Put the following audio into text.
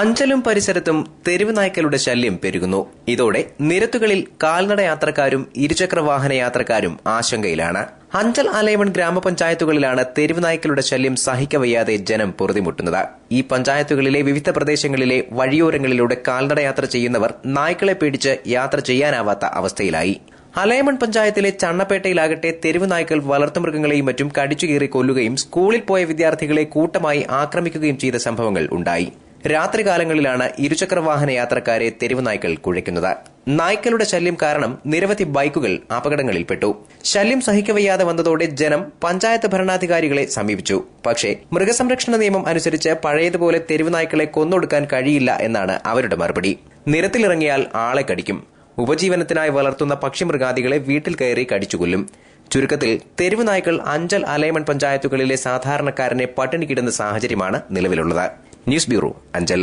അഞ്ചലും പരിസരത്തും തെരുവ് നായ്ക്കളുടെ ശല്യം പെരുകുന്നു. ഇതോടെ നിരത്തുകളിൽ കാൽനട യാത്രക്കാരും ഇരുചക്രവാഹന യാത്രക്കാരും ആശങ്കയിലാണ്. അഞ്ചൽ അലൈമൺ ഗ്രാമപഞ്ചായത്തുകളിലാണ് തെരുവ് നായ്ക്കളുടെ ശല്യം സഹിക്കവയ്യാതെ ജനം പൊറുതിമുട്ടുന്നത്. ഈ പഞ്ചായത്തുകളിലെ വിവിധ പ്രദേശങ്ങളിലെ വഴിയോരങ്ങളിലൂടെ കാൽനടയാത്ര ചെയ്യുന്നവർ നായ്ക്കളെ പേടിച്ച് യാത്ര ചെയ്യാനാവാത്ത അവസ്ഥയിലായി. അലൈമൺ പഞ്ചായത്തിലെ ചണ്ണപ്പേട്ടയിലാകട്ടെ തെരുവ് നായ്ക്കൾ വളർത്തുമൃഗങ്ങളെയും മറ്റും കടിച്ചുകീറി കൊല്ലുകയും സ്കൂളിൽ പോയ വിദ്യാർത്ഥികളെ കൂട്ടമായി ആക്രമിക്കുകയും ചെയ്ത സംഭവങ്ങൾ ഉണ്ടായി. രാത്രികാലങ്ങളിലാണ് ഇരുചക്രവാഹന യാത്രക്കാരെ തെരുവ് നായ്ക്കൾ കുഴയ്ക്കുന്നത്. നായ്ക്കളുടെ ശല്യം കാരണം നിരവധി ബൈക്കുകൾ അപകടങ്ങളിൽപ്പെട്ടു. ശല്യം സഹിക്കവയ്യാതെ വന്നതോടെ ജനം പഞ്ചായത്ത് ഭരണാധികാരികളെ സമീപിച്ചു. പക്ഷേ മൃഗസംരക്ഷണ നിയമം അനുസരിച്ച് പഴയതുപോലെ തെരുവ് നായ്ക്കളെ കൊന്നൊടുക്കാൻ കഴിയില്ല എന്നാണ് അവരുടെ മറുപടി. നിരത്തിലിറങ്ങിയാൽ ആളെ കടിക്കും. ഉപജീവനത്തിനായി വളർത്തുന്ന പക്ഷിമൃഗാദികളെ വീട്ടിൽ കയറി കടിച്ചുകൊല്ലും. ചുരുക്കത്തിൽ തെരുവ് നായ്ക്കൾ അഞ്ചൽ അലൈമൺ പഞ്ചായത്തുകളിലെ സാധാരണക്കാരനെ പട്ടിണിക്കിടുന്ന സാഹചര്യമാണ് നിലവിലുള്ളത്. News bureau, Anchal.